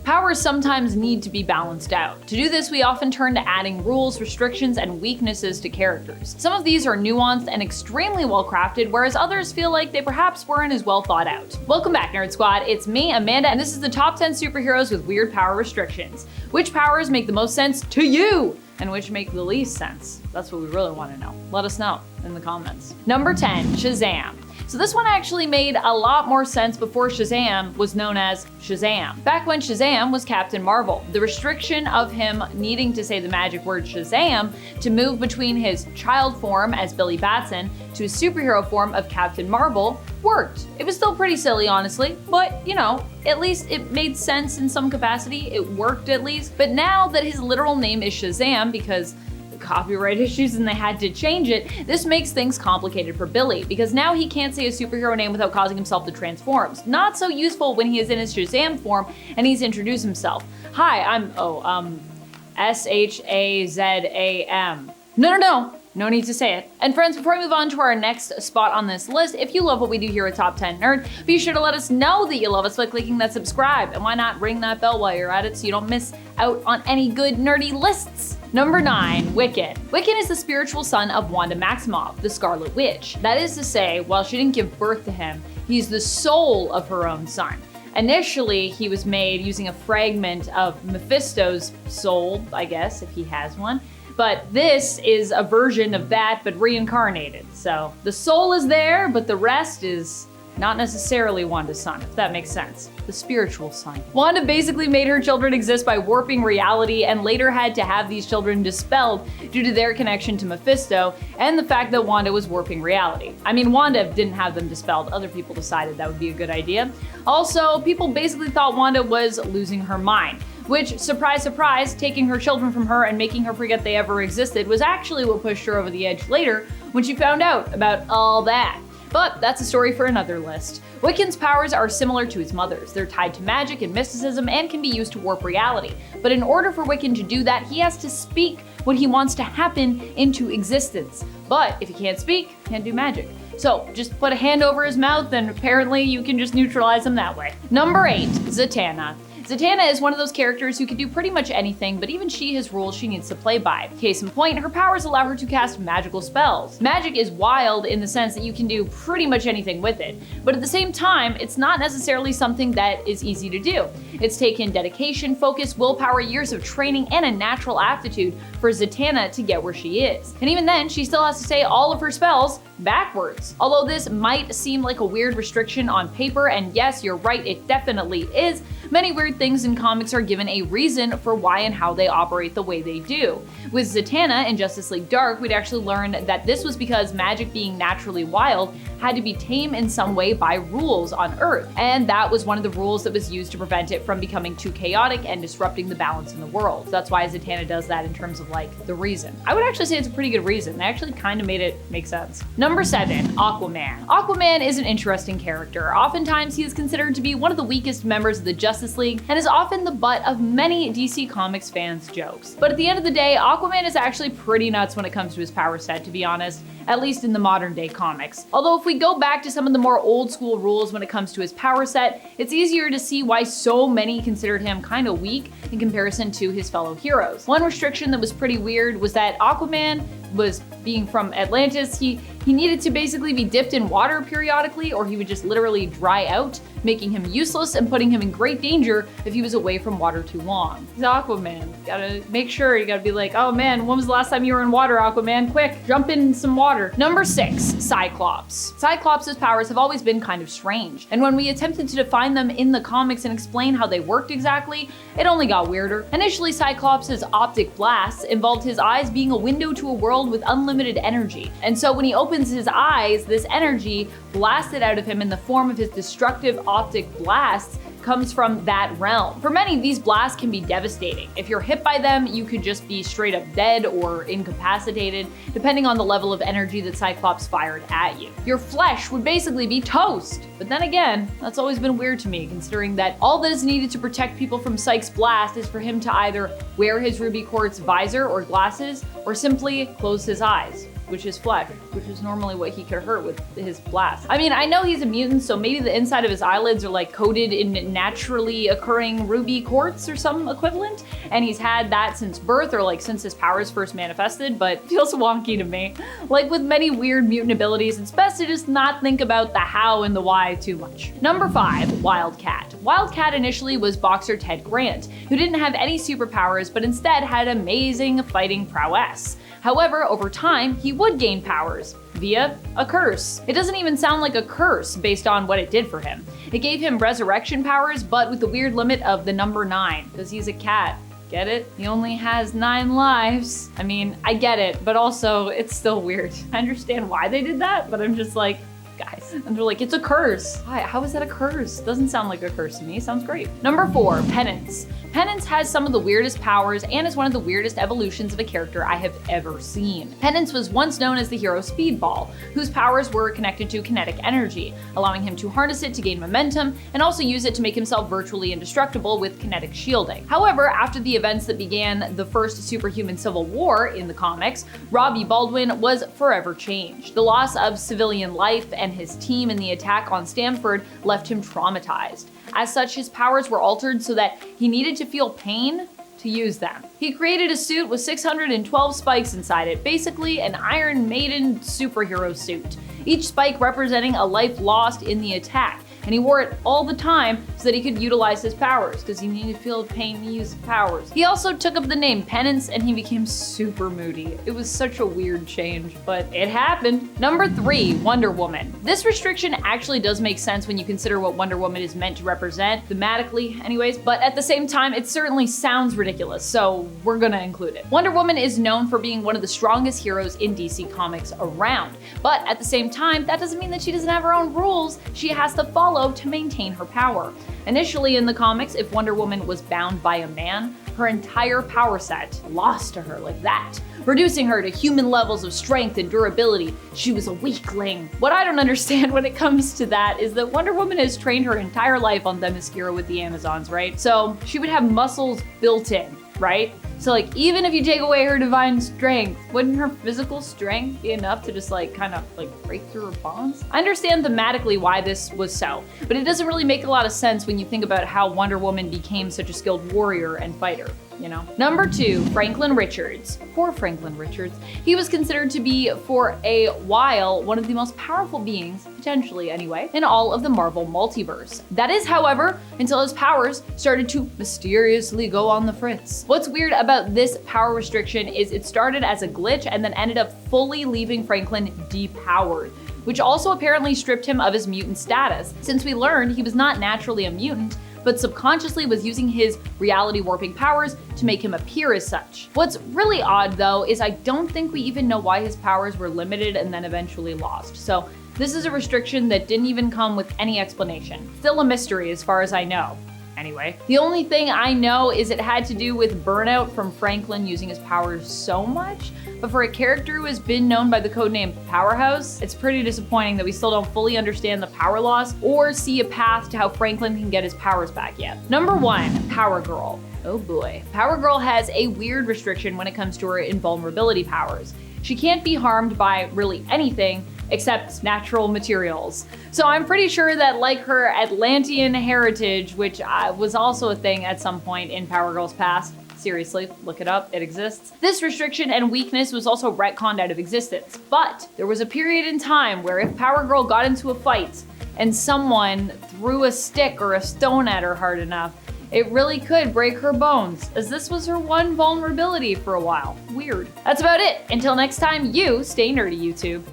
Powers sometimes need to be balanced out. To do this, we often turn to adding rules, restrictions, and weaknesses to characters. Some of these are nuanced and extremely well crafted, whereas others feel like they perhaps weren't as well thought out. Welcome back, Nerd Squad. It's me, Amanda, and this is the top 10 superheroes with weird power restrictions. Which powers make the most sense to you? And which make the least sense? That's what we really want to know. Let us know in the comments. Number 10, Shazam. So this one actually made a lot more sense before Shazam was known as Shazam. Back when Shazam was Captain Marvel, the restriction of him needing to say the magic word Shazam to move between his child form as Billy Batson to his superhero form of Captain Marvel worked. It was still pretty silly, honestly, but you know, at least it made sense in some capacity. It worked at least. But now that his literal name is Shazam because copyright issues and they had to change it, this makes things complicated for Billy because now he can't say a superhero name without causing himself to transform. Not so useful when he is in his Shazam form and he's introduced himself. Hi, I'm Shazam. No need to say it. And friends, before I move on to our next spot on this list, if you love what we do here at Top 10 Nerd, be sure to let us know that you love us by clicking that subscribe. And why not ring that bell while you're at it so you don't miss out on any good nerdy lists. Number 9, Wiccan. Wiccan is the spiritual son of Wanda Maximoff, the Scarlet Witch. That is to say, while she didn't give birth to him, he's the soul of her own son. Initially, he was made using a fragment of Mephisto's soul, I guess, if he has one. But this is a version of that, but reincarnated. So the soul is there, but the rest is not necessarily Wanda's son, if that makes sense. The spiritual son. Wanda basically made her children exist by warping reality and later had to have these children dispelled due to their connection to Mephisto and the fact that Wanda was warping reality. I mean, Wanda didn't have them dispelled. Other people decided that would be a good idea. Also, people basically thought Wanda was losing her mind, which, surprise, surprise, taking her children from her and making her forget they ever existed was actually what pushed her over the edge later when she found out about all that. But that's a story for another list. Wiccan's powers are similar to his mother's. They're tied to magic and mysticism and can be used to warp reality. But in order for Wiccan to do that, he has to speak what he wants to happen into existence. But if he can't speak, he can't do magic. So just put a hand over his mouth and apparently you can just neutralize him that way. Number 8, Zatanna. Zatanna is one of those characters who can do pretty much anything, but even she has rules she needs to play by. Case in point, her powers allow her to cast magical spells. Magic is wild in the sense that you can do pretty much anything with it, but at the same time, it's not necessarily something that is easy to do. It's taken dedication, focus, willpower, years of training, and a natural aptitude for Zatanna to get where she is. And even then, she still has to say all of her spells backwards. Although this might seem like a weird restriction on paper, and yes, you're right, it definitely is, many weird things in comics are given a reason for why and how they operate the way they do. With Zatanna in Justice League Dark, we'd actually learn that this was because magic being naturally wild had to be tamed in some way by rules on Earth, and that was one of the rules that was used to prevent it from becoming too chaotic and disrupting the balance in the world. So that's why Zatanna does that in terms of like the reason. I would actually say it's a pretty good reason. They actually kind of made it make sense. Number 7, Aquaman. Aquaman is an interesting character. Oftentimes he is considered to be one of the weakest members of the Justice League and is often the butt of many DC Comics fans' jokes. But at the end of the day, Aquaman is actually pretty nuts when it comes to his power set, to be honest, at least in the modern day comics. Although if we go back to some of the more old school rules when it comes to his power set, it's easier to see why so many considered him kind of weak in comparison to his fellow heroes. One restriction that was pretty weird was that Aquaman was being from Atlantis, he needed to basically be dipped in water periodically or he would just literally dry out, making him useless and putting him in great danger if he was away from water too long. He's Aquaman. Gotta make sure, you gotta be like, oh man, when was the last time you were in water, Aquaman? Quick, jump in some water. Number 6, Cyclops. Cyclops' powers have always been kind of strange, and when we attempted to define them in the comics and explain how they worked exactly, it only got weirder. Initially, Cyclops' optic blasts involved his eyes being a window to a world with unlimited energy, and so when he opens his eyes, this energy blasted out of him in the form of his destructive optic blasts comes from that realm. For many, these blasts can be devastating. If you're hit by them, you could just be straight up dead or incapacitated, depending on the level of energy that Cyclops fired at you. Your flesh would basically be toast. But then again, that's always been weird to me, considering that all that is needed to protect people from Cyc's blast is for him to either wear his ruby quartz visor or glasses, or simply close his eyes. which is flesh, which is normally what he could hurt with his blast. I mean, I know he's a mutant, so maybe the inside of his eyelids are like coated in naturally occurring ruby quartz or some equivalent, and he's had that since birth or like since his powers first manifested, but it feels wonky to me. Like with many weird mutant abilities, it's best to just not think about the how and the why too much. Number 5, Wildcat. Wildcat initially was boxer Ted Grant, who didn't have any superpowers but instead had amazing fighting prowess. However, over time, he would gain powers via a curse. It doesn't even sound like a curse based on what it did for him. It gave him resurrection powers, but with the weird limit of the number 9, because he's a cat. Get it? He only has 9 lives. I mean, I get it, but also it's still weird. I understand why they did that, but I'm just like, guys. And they're like, it's a curse. Why? How is that a curse? Doesn't sound like a curse to me. Sounds great. Number 4, Penance. Penance has some of the weirdest powers and is one of the weirdest evolutions of a character I have ever seen. Penance was once known as the hero Speedball, whose powers were connected to kinetic energy, allowing him to harness it to gain momentum and also use it to make himself virtually indestructible with kinetic shielding. However, after the events that began the first superhuman civil war in the comics, Robbie Baldwin was forever changed. The loss of civilian life and his team in the attack on Stamford left him traumatized. As such, his powers were altered so that he needed to feel pain to use them. He created a suit with 612 spikes inside it, basically an Iron Maiden superhero suit, each spike representing a life lost in the attack. And he wore it all the time so that he could utilize his powers, because he needed to feel pain to use his powers. He also took up the name Penance and he became super moody. It was such a weird change, but it happened. Number 3, Wonder Woman. This restriction actually does make sense when you consider what Wonder Woman is meant to represent, thematically anyways, but at the same time, it certainly sounds ridiculous, so we're gonna include it. Wonder Woman is known for being one of the strongest heroes in DC Comics around, but at the same time, that doesn't mean that she doesn't have her own rules she has to follow to maintain her power. Initially in the comics, if Wonder Woman was bound by a man, her entire power set lost to her like that, reducing her to human levels of strength and durability. She was a weakling. What I don't understand when it comes to that is that Wonder Woman has trained her entire life on Themyscira with the Amazons, right? So she would have muscles built in, right? So like, even if you take away her divine strength, wouldn't her physical strength be enough to just like kind of like break through her bonds? I understand thematically why this was so, but it doesn't really make a lot of sense when you think about how Wonder Woman became such a skilled warrior and fighter. You know? Number 2, Franklin Richards. Poor Franklin Richards. He was considered to be, for a while, one of the most powerful beings, potentially anyway, in all of the Marvel multiverse. That is, however, until his powers started to mysteriously go on the fritz. What's weird about this power restriction is it started as a glitch and then ended up fully leaving Franklin depowered, which also apparently stripped him of his mutant status, since we learned he was not naturally a mutant, but subconsciously was using his reality warping powers to make him appear as such. What's really odd though is I don't think we even know why his powers were limited and then eventually lost. So this is a restriction that didn't even come with any explanation. Still a mystery as far as I know. Anyway, the only thing I know is it had to do with burnout from Franklin using his powers so much, but for a character who has been known by the codename Powerhouse, it's pretty disappointing that we still don't fully understand the power loss or see a path to how Franklin can get his powers back yet. Number 1, Power Girl. Oh boy. Power Girl has a weird restriction when it comes to her invulnerability powers. She can't be harmed by really anything except natural materials. So I'm pretty sure that, like her Atlantean heritage, which was also a thing at some point in Power Girl's past, seriously, look it up, it exists. This restriction and weakness was also retconned out of existence. But there was a period in time where if Power Girl got into a fight and someone threw a stick or a stone at her hard enough, it really could break her bones, as this was her one vulnerability for a while. Weird. That's about it. Until next time, you stay nerdy, YouTube.